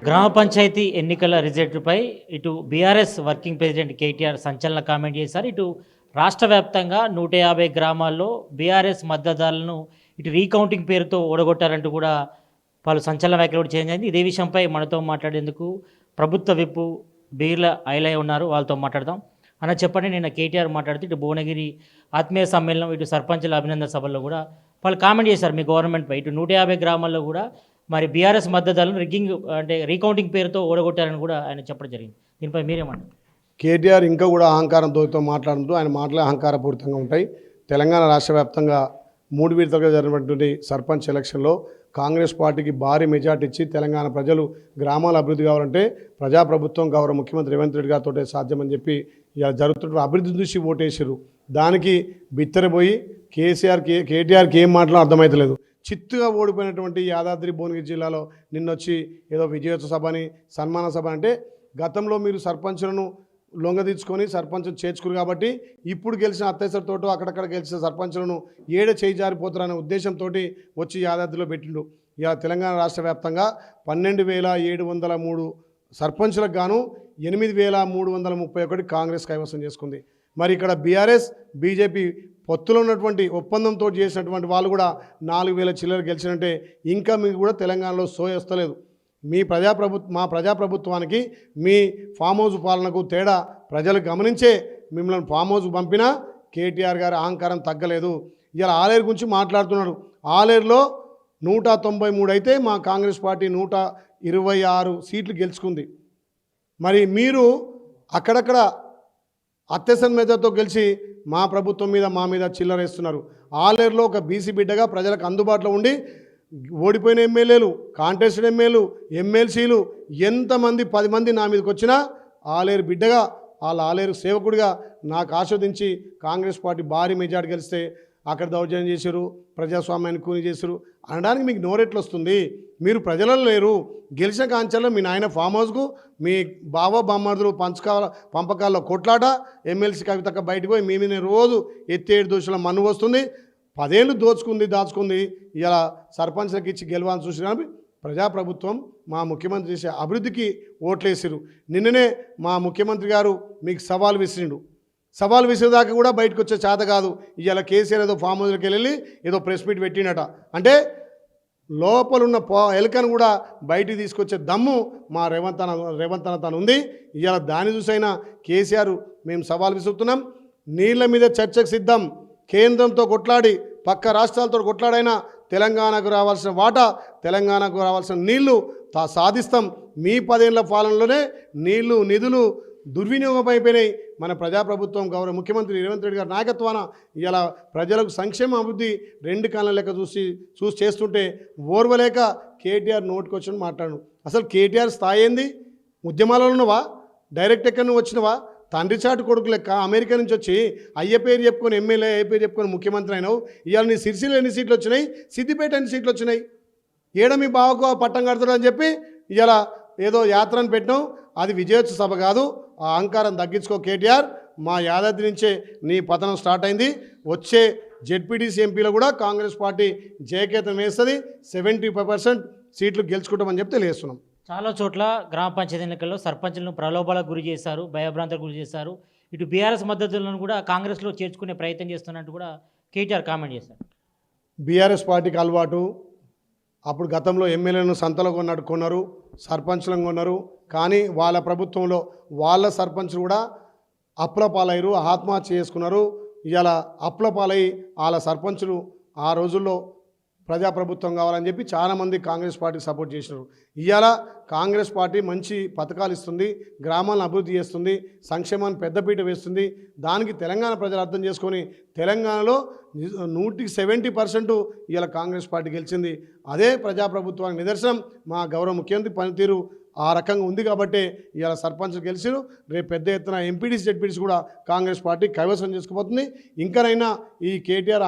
గ్రామ పంచాయతీ ఎన్నికల రిజల్ట్పై ఇటు బీఆర్ఎస్ వర్కింగ్ ప్రెసిడెంట్ కేటీఆర్ సంచలన కామెంట్ చేశారు. ఇటు రాష్ట్ర వ్యాప్తంగా 150 గ్రామాల్లో బీఆర్ఎస్ మద్దతుదారులను ఇటు రీకౌంటింగ్ పేరుతో ఓడగొట్టారంటూ కూడా పలు సంచలన వ్యాఖ్యలు కూడా చేంజ్ అయింది. ఇదే విషయంపై మనతో మాట్లాడేందుకు ప్రభుత్వ విప్పు బీర్ల ఐలయ్య ఉన్నారు. వాళ్ళతో మాట్లాడదాం. అన్న చెప్పండి, నిన్న కేటీఆర్ మాట్లాడుతూ ఇటు భువనగిరి ఆత్మీయ సమ్మేళనం ఇటు సర్పంచుల అభినందన సభల్లో కూడా వాళ్ళు కామెంట్ చేశారు మీ గవర్నమెంట్పై. ఇటు 150 గ్రామాల్లో కూడా మరి బీఆర్ఎస్ మద్దతుదారులను రిగ్గింగ్ అంటే రీకౌంటింగ్ పేరుతో ఓడగొట్టారని కూడా ఆయన చెప్పడం జరిగింది. దీనిపై మీరేమంటారు? కేటీఆర్ ఇంకా కూడా అహంకారంతో మాట్లాడుతూ ఆయన మాటలే అహంకారపూరితంగా ఉంటాయి. తెలంగాణ రాష్ట్ర వ్యాప్తంగా 3 విడతలుగా జరిగినటువంటి సర్పంచ్ ఎలక్షన్లో కాంగ్రెస్ పార్టీకి భారీ మెజార్టీ ఇచ్చి తెలంగాణ ప్రజలు గ్రామాల అభివృద్ధి కావాలంటే ప్రజాప్రభుత్వం గౌరవ ముఖ్యమంత్రి రేవంత్ రెడ్డి గారితో సాధ్యమని చెప్పి ఇలా జరుగుతున్న అభివృద్ధి చూసి ఓటేసారు. దానికి బిత్తరపోయి కేటీఆర్కి ఏం మాటలో అర్థమవుతలేదు. చిత్తుగా ఓడిపోయినటువంటి యాదాద్రి భువనగిరి జిల్లాలో నిన్నొచ్చి ఏదో విజయోత్సవ సభ అని సన్మాన సభ అంటే గతంలో మీరు సర్పంచులను లొంగదీర్చుకొని సర్పంచ్ చేర్చుకురు కాబట్టి ఇప్పుడు గెలిచిన అత్తేసరితోటో అక్కడక్కడ గెలిచిన సర్పంచులను ఏడ చేయి జారిపోతారనే ఉద్దేశంతో వచ్చి యాదాద్రిలో పెట్టిండు. ఇలా తెలంగాణ రాష్ట్ర వ్యాప్తంగా 12,703 సర్పంచులకు గాను 8,331 కాంగ్రెస్ కైవసం చేసుకుంది. మరి ఇక్కడ బీఆర్ఎస్ బీజేపీ పొత్తులో ఉన్నటువంటి ఒప్పందంతో చేసినటువంటి వాళ్ళు కూడా 4,000 చిల్లర గెలిచినంటే ఇంకా మీకు కూడా తెలంగాణలో వస్తలేదు. మా ప్రజాప్రభుత్వానికి మీ ఫామ్ హౌస్ పాలనకు తేడా ప్రజలు గమనించే మిమ్మల్ని ఫామ్ హౌస్ పంపినా కేటీఆర్ గారి అహంకారం తగ్గలేదు. ఇలా ఆలేరు గురించి మాట్లాడుతున్నాడు. ఆలేరులో 193 అయితే మా కాంగ్రెస్ పార్టీ 126 సీట్లు గెలుచుకుంది. మరి మీరు అక్కడక్కడ అత్యవసర మెజార్టీతో గెలిచి మా ప్రభుత్వం మీద మా మీద చిల్లరేస్తున్నారు. ఆలేరులో ఒక బీసీ బిడ్డగా ప్రజలకు అందుబాటులో ఉండి ఓడిపోయిన ఎమ్మెల్యేలు, కాంటెస్టెడ్ ఎమ్మెల్యేలు, ఎమ్మెల్సీలు ఎంతమంది 10 మంది నా మీదకి వచ్చినా ఆలేరు బిడ్డగా వాళ్ళ ఆలేరు సేవకుడిగా నాకు ఆస్వాదించి కాంగ్రెస్ పార్టీ భారీ మెజార్టీ గెలిస్తే అక్కడ దౌర్జన్యం చేశారు, ప్రజాస్వామ్యాన్ని కూని చేశారు అనడానికి మీకు నోరెట్లు వస్తుంది? మీరు ప్రజలలో లేరు. గెలిచిన కాంచెల్లో మీ నాయన ఫామ్ హౌస్కు మీ బావ బామ్మర్దులు పంపకాల్లో కొట్లాట, ఎమ్మెల్సీ కవితక్క బయటకు పోయి మీ మీద రోజు ఎత్తేడు దోషుల మన్ను వస్తుంది. 10 ఏళ్ళు దాచుకుంది. ఇలా సర్పంచ్లకు ఇచ్చి గెలవాలని చూసి కానీ ప్రజాప్రభుత్వం మా ముఖ్యమంత్రి చేసే అభివృద్ధికి ఓట్లేసారు. నిన్ననే మా ముఖ్యమంత్రి గారు మీకు సవాల్ విసిరేదాకా కూడా బయటకు వచ్చే చేత కాదు. ఇవాళ కేసీఆర్ ఏదో ఫామ్ హౌస్కి వెళ్ళి ఏదో ప్రెస్ మీట్ పెట్టినట. అంటే లోపలున్న ఎలుకను కూడా బయటికి తీసుకొచ్చే దమ్ము మా రేవంత్ అన్న తను ఉంది. ఇవాళ దాన్ని చూసైనా కేసీఆర్ మేము సవాల్ విసురుతున్నాం. నీళ్ల మీద చర్చకు సిద్ధం. కేంద్రంతో కొట్లాడి పక్క రాష్ట్రాలతో కొట్లాడైనా తెలంగాణకు రావాల్సిన వాటా, తెలంగాణకు రావాల్సిన నీళ్లు సాధిస్తాం. మీ 10 ఏళ్ల పాలనలోనే నీళ్లు నిధులు దుర్వినియోగం అయిపోయినాయి. మన ప్రజాప్రభుత్వం గౌరవ ముఖ్యమంత్రి రేవంత్ రెడ్డి గారి నాయకత్వాన ఇలా ప్రజలకు సంక్షేమ అభివృద్ధి 2 కళ్ళ లెక్క చూసి చేస్తుంటే ఓర్వలేక కేటీఆర్ నోటికొచ్చి మాట్లాడు. అసలు కేటీఆర్ స్థాయి ఏంది? ఉద్యమాలలో ఉన్నవా? డైరెక్ట్ ఎక్కడి నుంచి వచ్చినవా? తండ్రి చాటు కొడుకు లెక్క అమెరికా నుంచి వచ్చి అయ్య పేరు చెప్పుకొని ఎమ్మెల్యే, అయ్య పేరు చెప్పుకొని ముఖ్యమంత్రి అయినావు. ఇవాళ నీ సిరిసిల్ల ఎన్ని సీట్లు వచ్చినాయి? సిద్దిపేట ఎన్ని సీట్లు వచ్చినాయి? ఏడ మీ బావకు పట్టం కడతాడు అని చెప్పి ఇవాళ ఏదో యాత్రను పెట్టినావు. అది విజయోత్సవ సభ కాదు. ఆ అహంకారం తగ్గించుకో కేటీఆర్. మా యాదాద్రి నుంచే నీ పతనం స్టార్ట్ అయింది. వచ్చే జెడ్పీటీసీ ఎంపీలో కూడా కాంగ్రెస్ పార్టీ జయకేతం వేస్తుంది. 75% సీట్లు గెలుచుకుంటామని చెప్తే తెలియజేస్తున్నాం. చాలా చోట్ల గ్రామ పంచాయతీ ఎన్నికల్లో సర్పంచులను ప్రలోభాలకు గురి చేశారు, భయభ్రాంతలకు గురి చేశారు. ఇటు బీఆర్ఎస్ మద్దతులను కూడా కాంగ్రెస్లో చేర్చుకునే ప్రయత్నం చేస్తున్నట్టు కూడా కేటీఆర్ కామెంట్ చేశారు. బీఆర్ఎస్ పార్టీకి అలవాటు. అప్పుడు గతంలో ఎమ్మెల్యేలను సంతలో కొన్నారు, సర్పంచులను కొన్నారు. కానీ వాళ్ళ ప్రభుత్వంలో వాళ్ళ సర్పంచులు కూడా అప్పులపాలయ్యారు, ఆత్మహత్య చేసుకున్నారు. ఇవాళ అప్పులపాలై వాళ్ళ సర్పంచులు ఆ రోజుల్లో ప్రజాప్రభుత్వం కావాలని చెప్పి చాలామంది కాంగ్రెస్ పార్టీకి సపోర్ట్ చేసినారు. ఇవాళ కాంగ్రెస్ పార్టీ మంచి పథకాలు ఇస్తుంది, గ్రామాలను అభివృద్ధి చేస్తుంది, సంక్షేమాన్ని పెద్దపీట వేస్తుంది. దానికి తెలంగాణ ప్రజలు అర్థం చేసుకొని తెలంగాణలో 170% ఇవాళ కాంగ్రెస్ పార్టీ గెలిచింది. అదే ప్రజాప్రభుత్వానికి నిదర్శనం. మా గౌరవ ముఖ్యమంత్రి పనితీరు ఆ రకంగా ఉంది కాబట్టి ఇవాళ సర్పంచ్లు గెలిచారు. రేపు పెద్ద ఎత్తున ఎంపీటీసీ జెడ్పీటీసీ కూడా కాంగ్రెస్ పార్టీ కైవసం చేసుకుపోతుంది. ఇంకనైనా ఈ కేటీఆర్